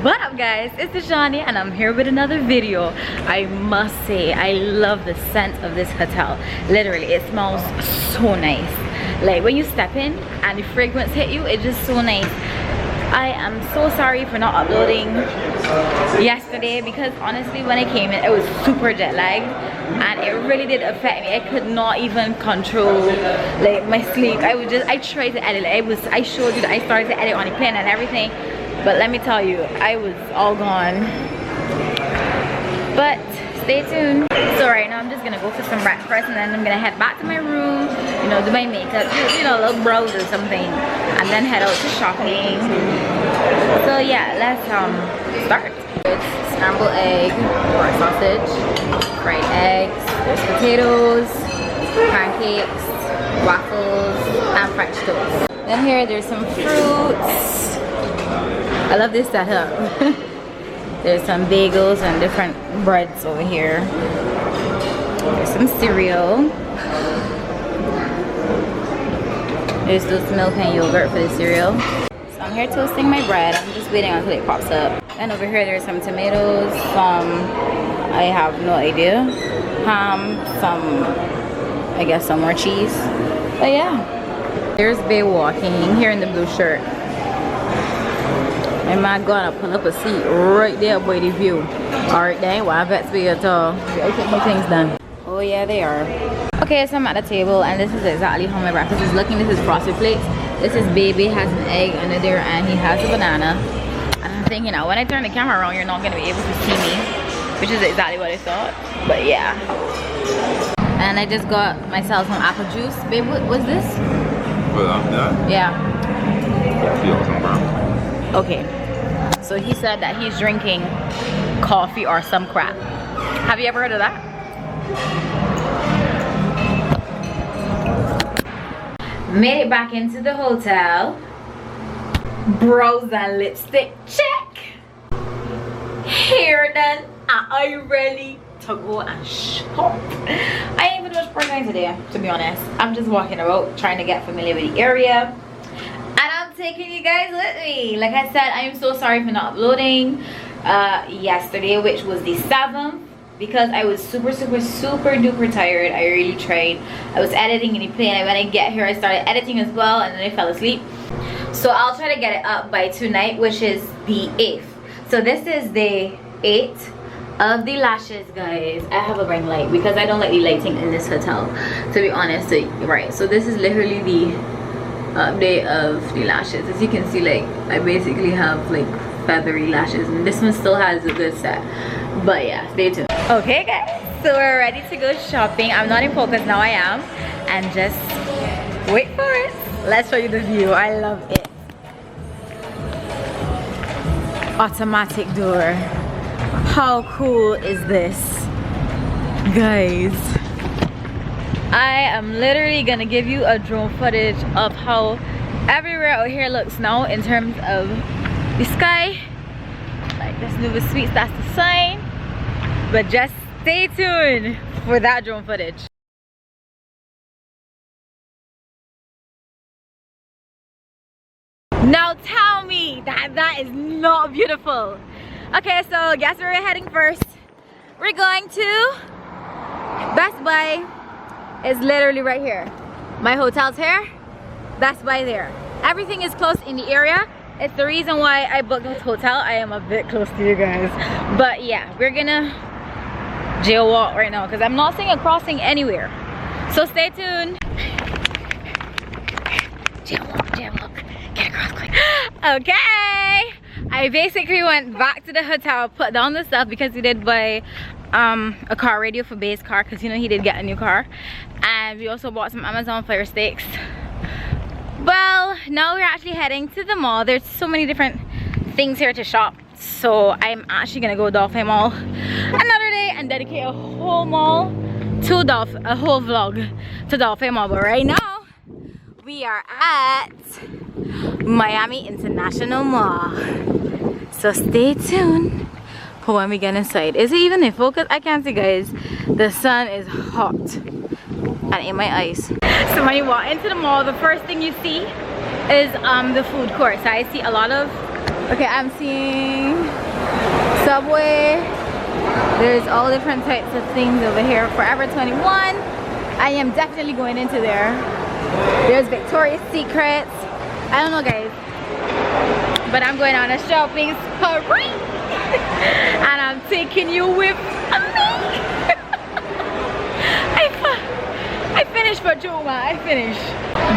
What up guys, it's Ashawnya and I'm here with another video. I must say I love the scent of this hotel. Literally it smells so nice. Like when you step in and the fragrance hit you, it's just so nice. I am so sorry for not uploading yesterday because honestly when I came in it was super jet lagged and it really did affect me. I could not even control like my sleep. I tried to edit it. I showed you that I started to edit on the plane and everything. But let me tell you, I was all gone. But stay tuned. So right now I'm just gonna go for some breakfast and then I'm gonna head back to my room, you know, do my makeup, you know, a little browse or something, and then head out to shopping. So yeah, let's start. It's scrambled egg or sausage, fried eggs, there's potatoes, pancakes, waffles, and French toast. Then here there's some fruits. I love this setup. There's some bagels and different breads over here. There's some cereal. There's this milk and yogurt for the cereal. So I'm here toasting my bread. I'm just waiting until it pops up. And over here there's some tomatoes, I have no idea, ham, I guess some more cheese. But yeah. There's Bae walking here in the blue shirt. And my God, I pull up a seat right there by the view. Alright then, why vex me at all? I get my things done. Oh yeah, they are. Okay, so I'm at the table and this is exactly how my breakfast is looking. This is frosted flakes. This is baby, has an egg under there and he has a banana. And I'm thinking, when I turn the camera around, you're not gonna be able to see me, which is exactly what I thought. But yeah. And I just got myself some apple juice. Babe, what's this? Yeah. Okay, so he said that he's drinking coffee or some crap. Have you ever heard of that? Made it back into the hotel. Brows and lipstick, check. Hair done. Are you ready to go and shop? I ain't even much working today, to be honest. I'm just walking about trying to get familiar with the area. Taking you guys with me. Like I said, I am so sorry for not uploading yesterday, which was the 7th, because I was super duper tired. I really tried. I was editing in the plane and when I get here I started editing as well and then I fell asleep. So I'll try to get it up by tonight, which is the 8th. So this is the 8th of the lashes, guys. I have a ring light because I don't like the lighting in this hotel, to be honest. So, right, so this is literally the update of the lashes. As you can see, like I basically have like feathery lashes and this one still has a good set. But yeah, stay tuned. Okay guys, so we're ready to go shopping. I'm not in focus now, I am, and just wait for it. Let's show you the view. I love it. Automatic door. How cool is this, guys? I am literally gonna give you a drone footage of how everywhere out here looks now in terms of the sky. Like this NUVO Suites, that's the sign. But just stay tuned for that drone footage. Now tell me that that is not beautiful. Okay, so guess where we're heading first? We're going to Best Buy. Is literally right here. My hotel's here, Best Buy there. Everything is close in the area. It's the reason why I booked this hotel. I am a bit close to you guys. But yeah, we're gonna jaywalk right now because I'm not seeing a crossing anywhere. So stay tuned. Jaywalk, get across quick. Okay, I basically went back to the hotel, put down the stuff because we did buy a car radio for Bae's car because you know he did get a new car, and we also bought some Amazon Fire Sticks. Well, now we're actually heading to the mall. There's so many different things here to shop, so I'm actually gonna go Dolphin Mall another day and dedicate a whole vlog to Dolphin Mall. But right now we are at Miami International Mall, so stay tuned for when we get inside. Is it even in focus? I can't see, guys. The sun is hot and in my eyes. So when you walk into the mall, the first thing you see is the food court. So I see a lot of Okay, I'm seeing Subway. There's all different types of things over here. Forever 21. I am definitely going into there. There's Victoria's Secret. I don't know, guys, but I'm going on a shopping spree. And I'm taking you with me. I finished for Juma. I finished.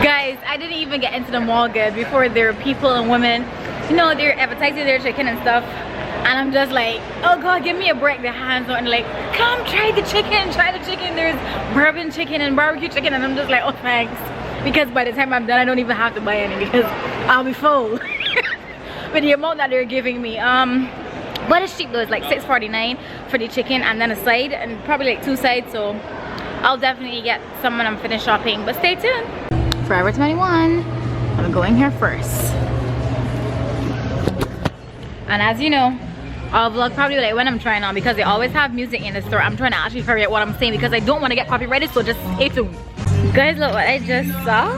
Guys, I didn't even get into the mall good before there were people and women, you know, they're advertising their chicken and stuff. And I'm just like, oh God, give me a break. Their hands on, like, come try the chicken, try the chicken. There's bourbon chicken and barbecue chicken. And I'm just like, oh thanks. Because by the time I'm done, I don't even have to buy any because I'll be full. With the amount that they're giving me. But it's cheap though. It's like $6.49 for the chicken and then a side and probably like 2 sides. So I'll definitely get some when I'm finished shopping. But stay tuned. Forever 21. I'm going here first. And as you know, I'll vlog probably like when I'm trying on because they always have music in the store. I'm trying to actually hurry up what I'm saying because I don't want to get copyrighted, so just stay tuned. Guys, look what I just saw.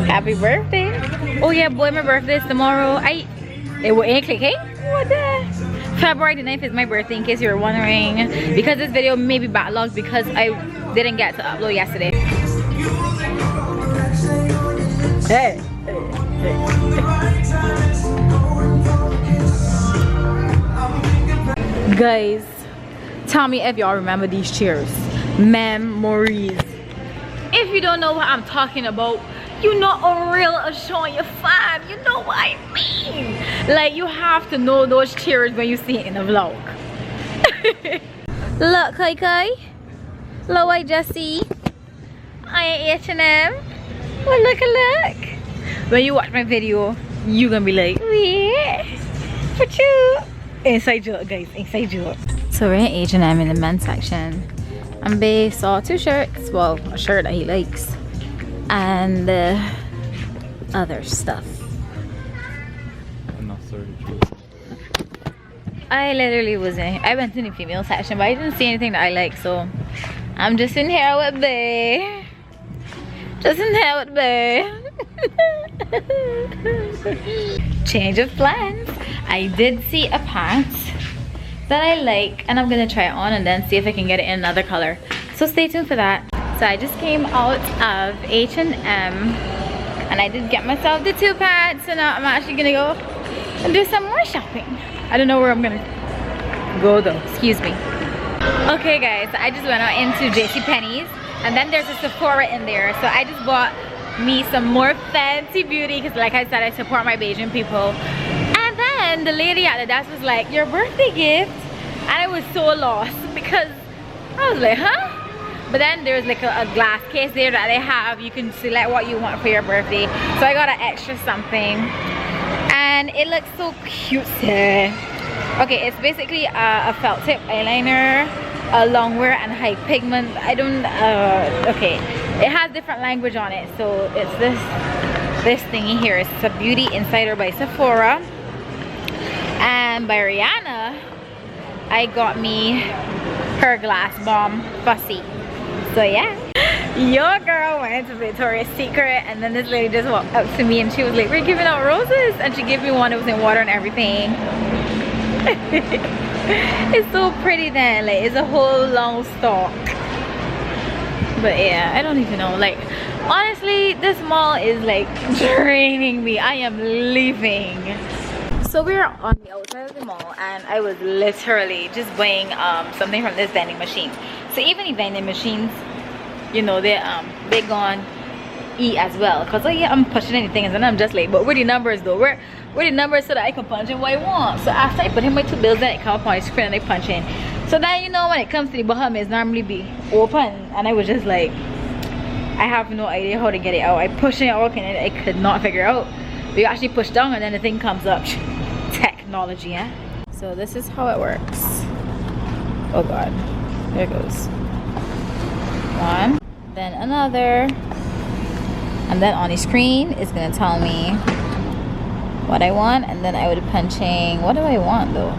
Happy birthday. Oh yeah, boy, my birthday is tomorrow. It ain't clicking? What the? February the 9th is my birthday, in case you were wondering. Because this video may be backlogged because I didn't get to upload yesterday. Hey. Guys, tell me if y'all remember these chairs. Memories. If you don't know what I'm talking about, you're not a real Ashawnya fan. You know what I mean. Like, you have to know those chairs when you see it in the vlog. Look, Kai Kai. Look, I just see. I ain't H&M. Well, look. When you watch my video, you gonna be like, yeah, for you. Inside joke, guys, inside joke. So we're in H&M in the men's section. And Bae saw 2 shirts, well, a shirt that he likes, and other stuff. I literally I went to the female section, but I didn't see anything that I like, so I'm just in here with Bae. Change of plans. I did see a pants that I like and I'm gonna try it on and then see if I can get it in another color, so stay tuned for that. So I just came out of H&M and I did get myself the 2 pants, so now I'm actually gonna go and do some more shopping. I don't know where I'm gonna go though, excuse me. Okay guys, I just went out into JCPenney's and then there's a Sephora in there, so I just bought me some more fancy beauty because like I said, I support my Bajan people. And then the lady at the desk was like, your birthday gift, and I was so lost because I was like, huh? But then there's like a glass case there that they have, you can select what you want for your birthday, so I got an extra something and it looks so cute. Okay, it's basically a felt tip eyeliner, a long wear and high pigment. I don't okay, it has different language on it, so it's this thingy here. It's a Beauty Insider by Sephora, and by Rihanna I got me her glass bomb fussy. So yeah, your girl went to Victoria's Secret and then this lady just walked up to me and she was like, we're giving out roses, and she gave me one that was in water and everything. It's so pretty then, like it's a whole long stalk. But yeah, I don't even know, like honestly this mall is like draining me. I am leaving. So we're on the outside of the mall and I was literally just buying something from this vending machine. So even the vending machines, you know, they gone eat as well, because oh yeah, I'm pushing anything and then I'm just like, but where the numbers though? Where the numbers so that I can punch in what I want? So after I put in my 2 bills, then it come up on my screen and I punch in. So then, you know, when it comes to the bottom, it's normally be open, and I was just like, I have no idea how to get it out. I pushed it out and I could not figure out. But you actually push down and then the thing comes up. Technology, eh? So this is how it works. Oh god, there it goes. 1, then another, and then on the screen it's gonna tell me what I want, and then I would be punching. What do I want though?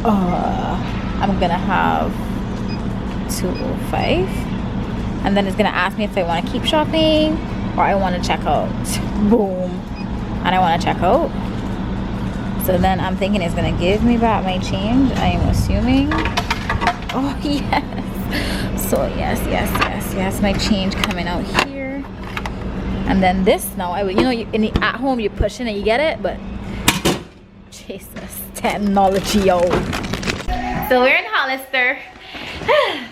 I'm gonna have 205, and then it's gonna ask me if I want to keep shopping or I want to check out. Boom, and I want to check out. So then I'm thinking it's gonna give me back my change, I am assuming. Oh yes. So yes, my change coming out here. And then this now, you know, at home you push in and you get it, but Jesus, technology, yo. So we're in Hollister.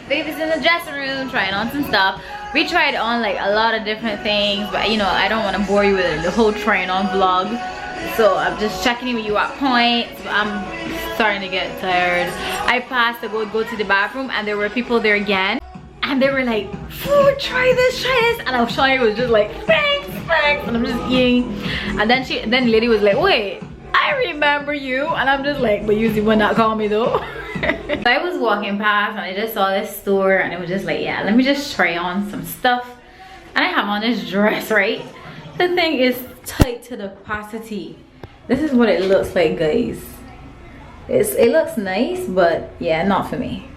Baby's in the dressing room trying on some stuff. We tried on like a lot of different things, but you know, I don't want to bore you with the whole trying on vlog. So I'm just checking in with you at points. I'm starting to get tired. I passed to go to the bathroom and there were people there again. And they were like, "Food, try this." And Ashawnya was just like, thanks. And I'm just eating. And then the lady was like, "Wait, I remember you." And I'm just like, "But usually would not call me though." So I was walking past and I just saw this store and it was just like, yeah, let me just try on some stuff. And I have on this dress, right? The thing is tight to the capacity. This is what it looks like, guys. It looks nice, but yeah, not for me,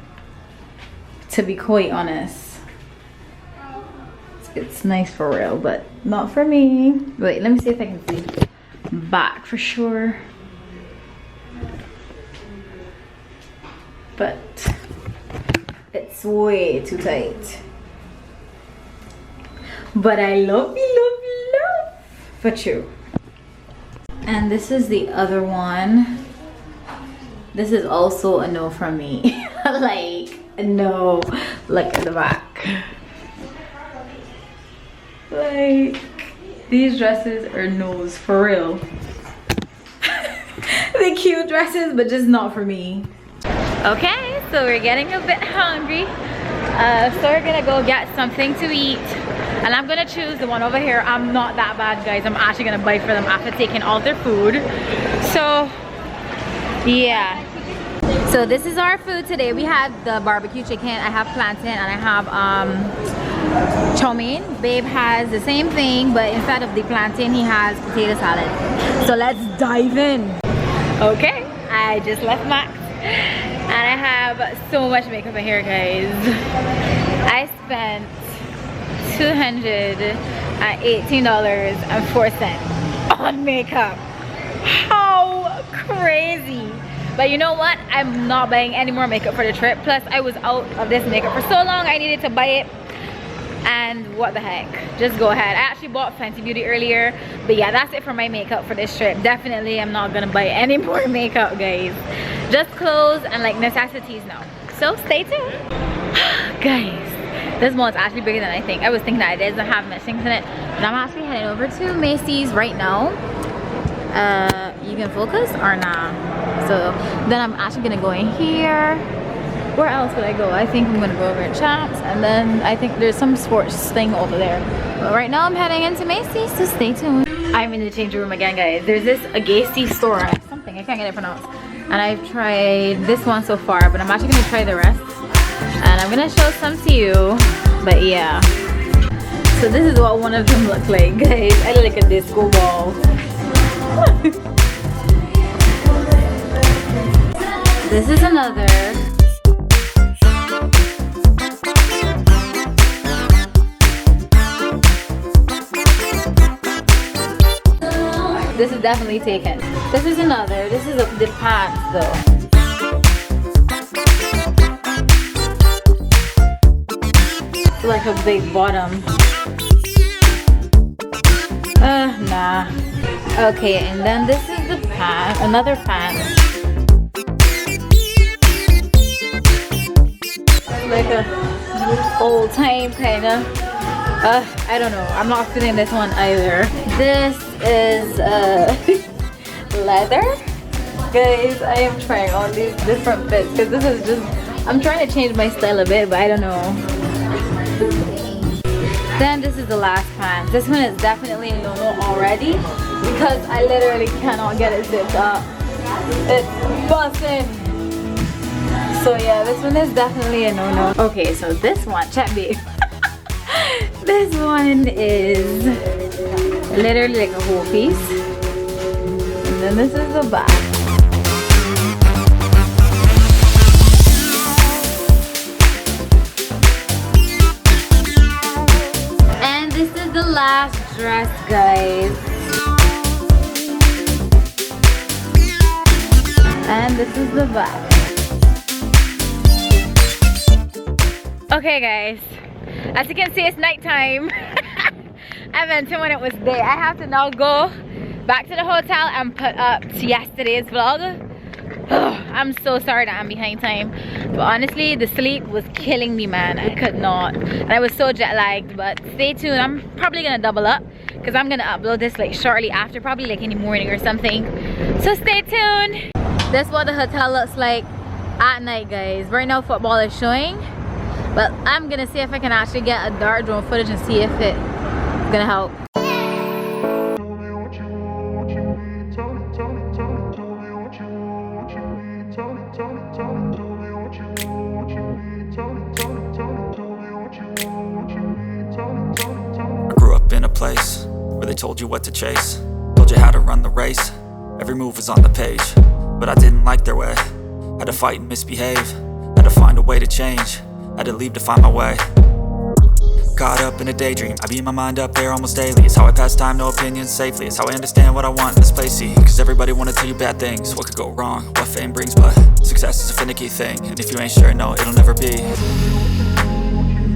to be quite honest. It's nice for real, but not for me. Wait, let me see if I can see back for sure. But it's way too tight. But I love for true. And this is the other one. This is also a no from me. Like, no, look at the back. Like, these dresses are no's for real. They're cute dresses, but just not for me. Okay, so we're getting a bit hungry. So we're gonna go get something to eat. And I'm gonna choose the one over here. I'm not that bad, guys. I'm actually gonna buy for them after taking all their food. So, yeah. So this is our food today. We had the barbecue chicken. I have plantain and I have chow mein. Babe has the same thing, but instead of the plantain, he has potato salad. So let's dive in. Okay, I just left Max. And I have so much makeup in here, guys. I spent $218.04 on makeup. How crazy. But you know what? I'm not buying any more makeup for the trip. Plus, I was out of this makeup for so long, I needed to buy it. And what the heck, just go ahead. I actually bought Fenty Beauty earlier, but yeah, that's it for my makeup for this trip. Definitely I'm not gonna buy any more makeup, guys. Just clothes and like necessities now. So stay tuned. Guys, this mall is actually bigger than I think. I was thinking that it doesn't have much things in it, but I'm actually heading over to Macy's right now. You can focus or nah? So then I'm actually gonna go in here. Where else would I go? I think I'm gonna go over at Chaps, and then I think there's some sports thing over there. But right now I'm heading into Macy's, so stay tuned. I'm in the change room again, guys. There's this Agassiz store, something, I can't get it pronounced. And I've tried this one so far, but I'm actually gonna try the rest. And I'm gonna show some to you, but yeah. So this is what one of them looks like, guys. I look like a disco ball. This is another. This is definitely taken. This is another. This is the pants though. It's like a big bottom. Nah. Okay, and then this is the pant. Another pant. Like a old time kind of. I don't know. I'm not feeling this one either. This is leather. Guys, I am trying all these different fits because this is just, I'm trying to change my style a bit, but I don't know. Then this is the last pants. This one is definitely a no-no already because I literally cannot get it zipped up. It's busting. So yeah, this one is definitely a no-no. Okay, so this one, check me. This one is literally like a whole piece. And then this is the back. And this is the last dress, guys. and this is the back. Okay guys, as you can see, it's nighttime. I meant to when it was day. I have to now go back to the hotel and put up to yesterday's vlog. I'm so sorry that I'm behind time, but honestly the sleep was killing me, man. I could not, and I was so jet lagged. But stay tuned, I'm probably gonna double up because I'm gonna upload this like shortly after, probably like in the morning or something, so stay tuned. That's what the hotel looks like at night, guys. Right now football is showing, but I'm gonna see if I can actually get a dark drone footage and see if it's gonna help. Place where they told you what to chase, told you how to run the race, every move was on the page, but I didn't like their way. Had to fight and misbehave, had to find a way to change, had to leave to find my way. Caught up in a daydream, I beat my mind up there almost daily. It's how I pass time, no opinions safely. It's how I understand what I want in this place, see. Cause everybody wanna tell you bad things, what could go wrong, what fame brings, but success is a finicky thing, and if you ain't sure, no, it'll never be.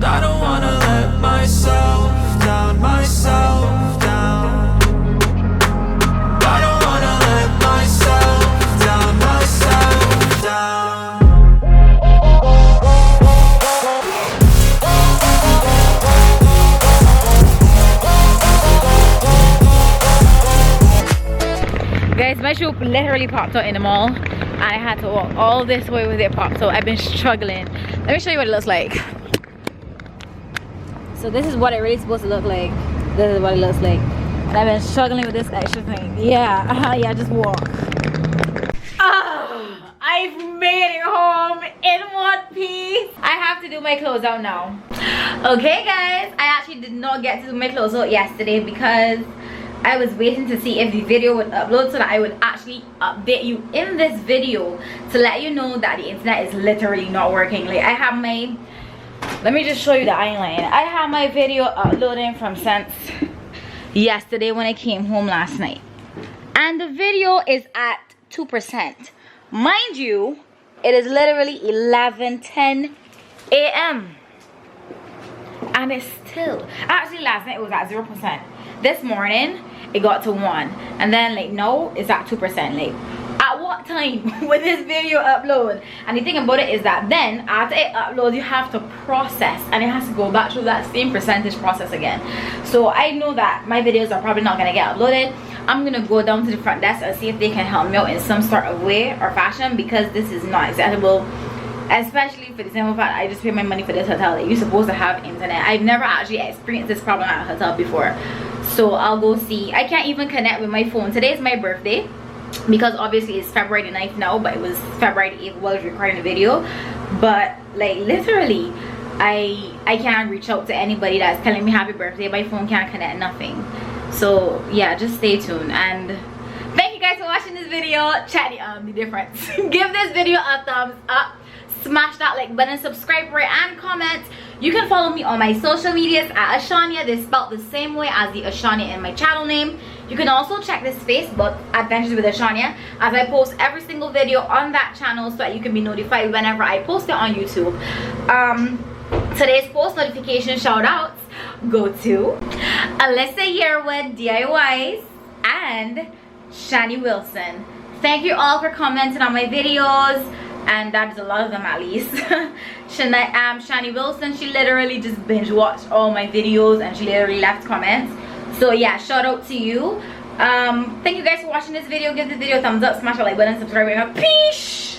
I don't wanna let myself down, myself down. I don't wanna let myself down, myself down. Guys, my shoe literally popped out in the mall and I had to walk all this way with it popped out. I've been struggling. Let me show you what it looks like. So this is what it really supposed to look like. This is what it looks like. And I've been struggling with this extra thing. Yeah, yeah, just walk. Oh, I've made it home in one piece. I have to do my clothes out now. Okay guys, I actually did not get to do my clothes out yesterday because I was waiting to see if the video would upload so that I would actually update you in this video to let you know that the internet is literally not working. Like I have my, let me just show you the eyeline. I have my video uploading from since yesterday when I came home last night. And the video is at 2%. Mind you, it is literally 11:10 a.m. And it's still, actually last night it was at 0%. This morning, it got to 1. And then like now, it's at 2%. Like, at what time would this video upload? And the thing about it is that then after it uploads, you have to process and it has to go back through that same percentage process again. So I know that my videos are probably not gonna get uploaded. I'm gonna go down to the front desk and see if they can help me out in some sort of way or fashion, because this is not acceptable, especially for the simple fact I just paid my money for this hotel. Like, you're supposed to have internet. I've never actually experienced this problem at a hotel before, so I'll go see. I can't even connect with my phone. Today is my birthday, because obviously it's February the 9th now, but it was February the 8th while I was recording the video. But like literally I can't reach out to anybody that's telling me happy birthday. My phone can't connect, nothing. So yeah, just stay tuned. And thank you guys for watching this video. Check the difference. Give this video a thumbs up, smash that like button, subscribe, rate, and comment. You can follow me on my social medias at Ashawnya. They're spelled the same way as the Ashawnya in my channel name. You can also check this Facebook, Adventures with Ashawnya, as I post every single video on that channel so that you can be notified whenever I post it on YouTube. Today's post notification shout outs go to Alyssa Yearwood DIYs and Shani Wilson. Thank you all for commenting on my videos, and that's a lot of them at least. Shani Wilson, she literally just binge watched all my videos and she literally left comments. So yeah, shout out to you. Thank you guys for watching this video. Give this video a thumbs up, smash the like button, subscribe. Peace.